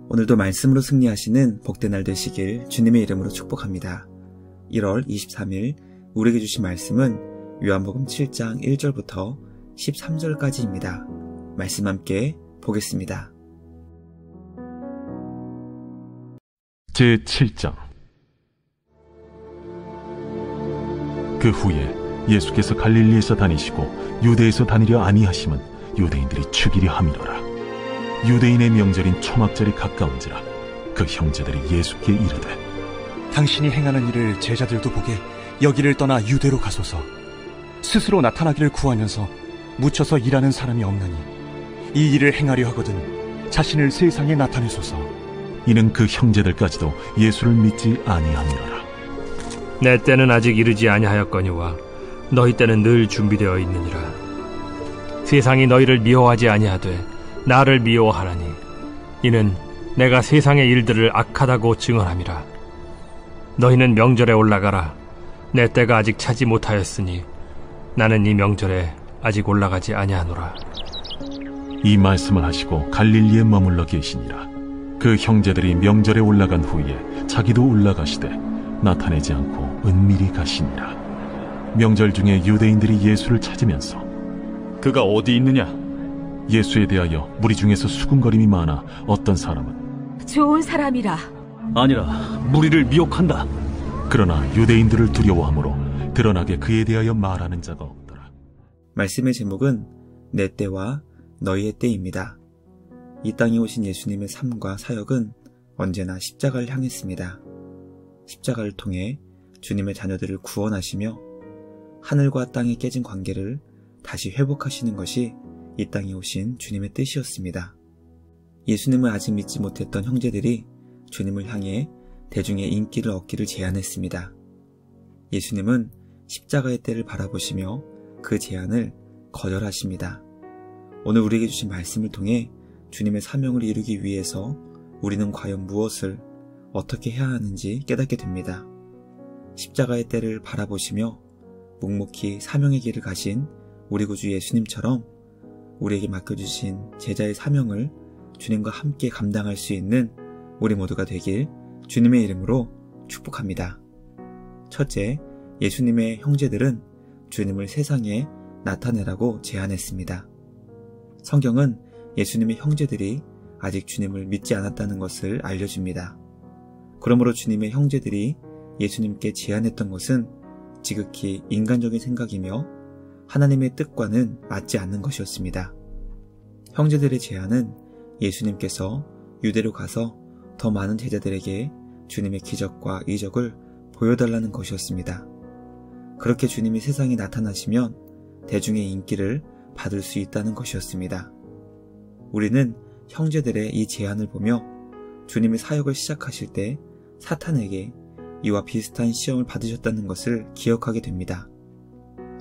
오늘도 말씀으로 승리하시는 복된 날 되시길 주님의 이름으로 축복합니다. 1월 23일 우리에게 주신 말씀은 요한복음 7장 1절부터 13절까지입니다. 말씀 함께 보겠습니다. 제7장. 그 후에 예수께서 갈릴리에서 다니시고 유대에서 다니려 아니하심은 유대인들이 죽이려 함이로라. 유대인의 명절인 초막절이 가까운지라 그 형제들이 예수께 이르되, 당신이 행하는 일을 제자들도 보게 여기를 떠나 유대로 가소서. 스스로 나타나기를 구하면서 묻혀서 일하는 사람이 없나니 이 일을 행하려 하거든 자신을 세상에 나타내소서. 이는 그 형제들까지도 예수를 믿지 아니함이로라. 내 때는 아직 이르지 아니하였거니와 너희 때는 늘 준비되어 있느니라. 세상이 너희를 미워하지 아니하되 나를 미워하라니 이는 내가 세상의 일들을 악하다고 증언함이라. 너희는 명절에 올라가라. 내 때가 아직 차지 못하였으니 나는 이 명절에 아직 올라가지 아니하노라. 이 말씀을 하시고 갈릴리에 머물러 계시니라. 그 형제들이 명절에 올라간 후에 자기도 올라가시되 나타내지 않고 은밀히 가시니라. 명절 중에 유대인들이 예수를 찾으면서 그가 어디 있느냐? 예수에 대하여 무리 중에서 수군거림이 많아 어떤 사람은 좋은 사람이라. 아니라 무리를 미혹한다. 그러나 유대인들을 두려워하므로 드러나게 그에 대하여 말하는 자가 없더라. 말씀의 제목은 내 때와 너희의 때입니다. 이 땅에 오신 예수님의 삶과 사역은 언제나 십자가를 향했습니다. 십자가를 통해 주님의 자녀들을 구원하시며 하늘과 땅에 깨진 관계를 다시 회복하시는 것이 이 땅에 오신 주님의 뜻이었습니다. 예수님을 아직 믿지 못했던 형제들이 주님을 향해 대중의 인기를 얻기를 제안했습니다. 예수님은 십자가의 때를 바라보시며 그 제안을 거절하십니다. 오늘 우리에게 주신 말씀을 통해 주님의 사명을 이루기 위해서 우리는 과연 무엇을 어떻게 해야 하는지 깨닫게 됩니다. 십자가의 때를 바라보시며 묵묵히 사명의 길을 가신 우리 구주 예수님처럼 우리에게 맡겨주신 제자의 사명을 주님과 함께 감당할 수 있는 우리 모두가 되길 주님의 이름으로 축복합니다. 첫째, 예수님의 형제들은 주님을 세상에 나타내라고 제안했습니다. 성경은 예수님의 형제들이 아직 주님을 믿지 않았다는 것을 알려줍니다. 그러므로 주님의 형제들이 예수님께 제안했던 것은 지극히 인간적인 생각이며 하나님의 뜻과는 맞지 않는 것이었습니다. 형제들의 제안은 예수님께서 유대로 가서 더 많은 제자들에게 주님의 기적과 이적을 보여달라는 것이었습니다. 그렇게 주님이 세상에 나타나시면 대중의 인기를 받을 수 있다는 것이었습니다. 우리는 형제들의 이 제안을 보며 주님의 사역을 시작하실 때 사탄에게 이와 비슷한 시험을 받으셨다는 것을 기억하게 됩니다.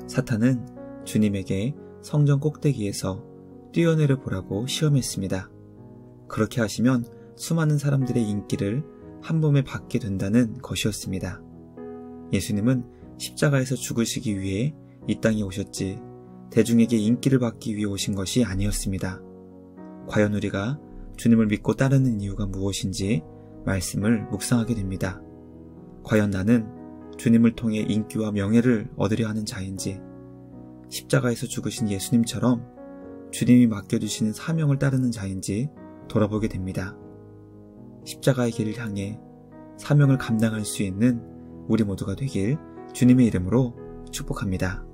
사탄은 주님에게 성전 꼭대기에서 뛰어내려 보라고 시험했습니다. 그렇게 하시면 수많은 사람들의 인기를 한 몸에 받게 된다는 것이었습니다. 예수님은 십자가에서 죽으시기 위해 이 땅에 오셨지 대중에게 인기를 받기 위해 오신 것이 아니었습니다. 과연 우리가 주님을 믿고 따르는 이유가 무엇인지 말씀을 묵상하게 됩니다. 과연 나는 주님을 통해 인기와 명예를 얻으려 하는 자인지, 십자가에서 죽으신 예수님처럼 주님이 맡겨주시는 사명을 따르는 자인지 돌아보게 됩니다. 십자가의 길을 향해 사명을 감당할 수 있는 우리 모두가 되길 주님의 이름으로 축복합니다.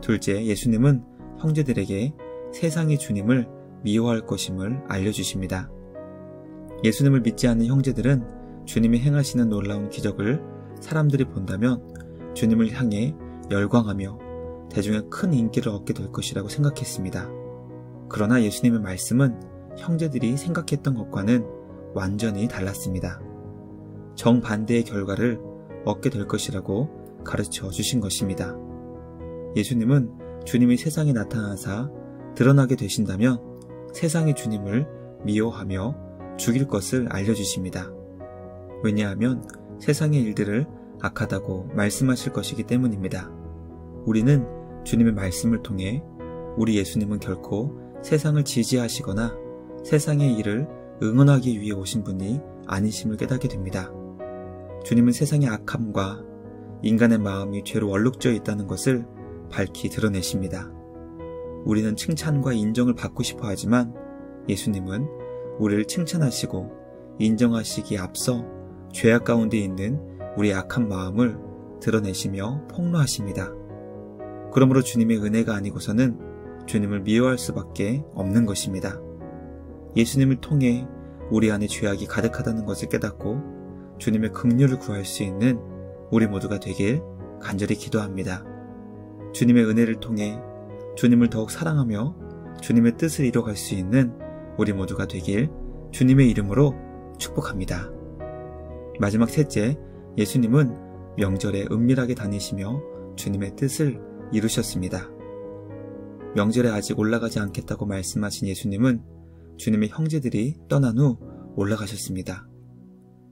둘째, 예수님은 형제들에게 세상이 주님을 미워할 것임을 알려주십니다. 예수님을 믿지 않는 형제들은 주님이 행하시는 놀라운 기적을 사람들이 본다면 주님을 향해 열광하며 대중의 큰 인기를 얻게 될 것이라고 생각했습니다. 그러나 예수님의 말씀은 형제들이 생각했던 것과는 완전히 달랐습니다. 정반대의 결과를 얻게 될 것이라고 가르쳐 주신 것입니다. 예수님은 주님이 세상에 나타나사 드러나게 되신다면 세상이 주님을 미워하며 죽일 것을 알려주십니다. 왜냐하면 세상의 일들을 악하다고 말씀하실 것이기 때문입니다. 우리는 주님의 말씀을 통해 우리 예수님은 결코 세상을 지지하시거나 세상의 일을 응원하기 위해 오신 분이 아니심을 깨닫게 됩니다. 주님은 세상의 악함과 인간의 마음이 죄로 얼룩져 있다는 것을 밝히 드러내십니다. 우리는 칭찬과 인정을 받고 싶어 하지만 예수님은 우리를 칭찬하시고 인정하시기에 앞서 죄악 가운데 있는 우리의 악한 마음을 드러내시며 폭로하십니다. 그러므로 주님의 은혜가 아니고서는 주님을 미워할 수밖에 없는 것입니다. 예수님을 통해 우리 안에 죄악이 가득하다는 것을 깨닫고 주님의 긍휼을 구할 수 있는 우리 모두가 되길 간절히 기도합니다. 주님의 은혜를 통해 주님을 더욱 사랑하며 주님의 뜻을 이뤄갈 수 있는 우리 모두가 되길 주님의 이름으로 축복합니다. 마지막 셋째, 예수님은 명절에 은밀하게 다니시며 주님의 뜻을 이루셨습니다. 명절에 아직 올라가지 않겠다고 말씀하신 예수님은 주님의 형제들이 떠난 후 올라가셨습니다.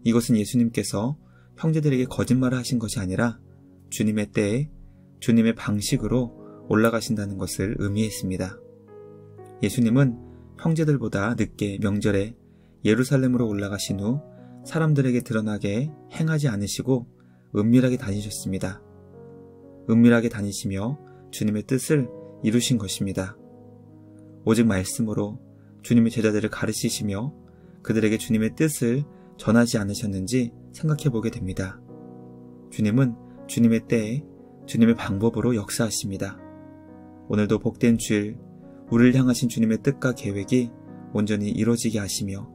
이것은 예수님께서 형제들에게 거짓말을 하신 것이 아니라 주님의 때에 주님의 방식으로 올라가신다는 것을 의미했습니다. 예수님은 형제들보다 늦게 명절에 예루살렘으로 올라가신 후 사람들에게 드러나게 행하지 않으시고 은밀하게 다니셨습니다. 은밀하게 다니시며 주님의 뜻을 이루신 것입니다. 오직 말씀으로 주님의 제자들을 가르치시며 그들에게 주님의 뜻을 전하지 않으셨는지 생각해 보게 됩니다. 주님은 주님의 때에 주님의 방법으로 역사하십니다. 오늘도 복된 주일, 우리를 향하신 주님의 뜻과 계획이 온전히 이루어지게 하시며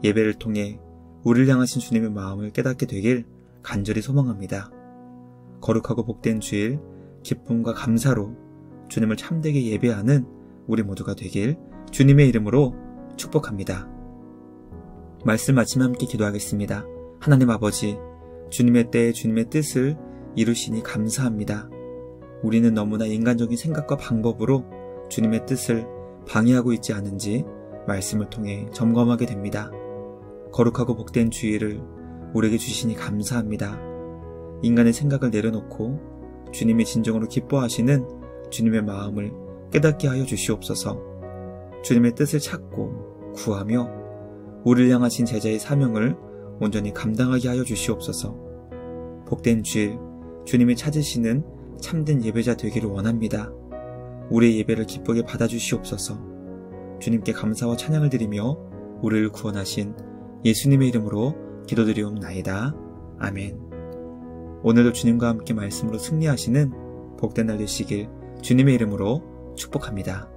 예배를 통해 우리를 향하신 주님의 마음을 깨닫게 되길 간절히 소망합니다. 거룩하고 복된 주일, 기쁨과 감사로 주님을 참되게 예배하는 우리 모두가 되길 주님의 이름으로 축복합니다. 말씀 마치며 함께 기도하겠습니다. 하나님 아버지, 주님의 때에 주님의 뜻을 이루시니 감사합니다. 우리는 너무나 인간적인 생각과 방법으로 주님의 뜻을 방해하고 있지 않은지 말씀을 통해 점검하게 됩니다. 거룩하고 복된 주일을 우리에게 주시니 감사합니다. 인간의 생각을 내려놓고 주님이 진정으로 기뻐하시는 주님의 마음을 깨닫게 하여 주시옵소서. 주님의 뜻을 찾고 구하며 우리를 향하신 제자의 사명을 온전히 감당하게 하여 주시옵소서. 복된 주일, 주님이 찾으시는 참된 예배자 되기를 원합니다. 우리의 예배를 기쁘게 받아주시옵소서. 주님께 감사와 찬양을 드리며 우리를 구원하신 예수님의 이름으로 기도드리옵나이다. 아멘. 오늘도 주님과 함께 말씀으로 승리하시는 복된 날 되시길 주님의 이름으로 축복합니다.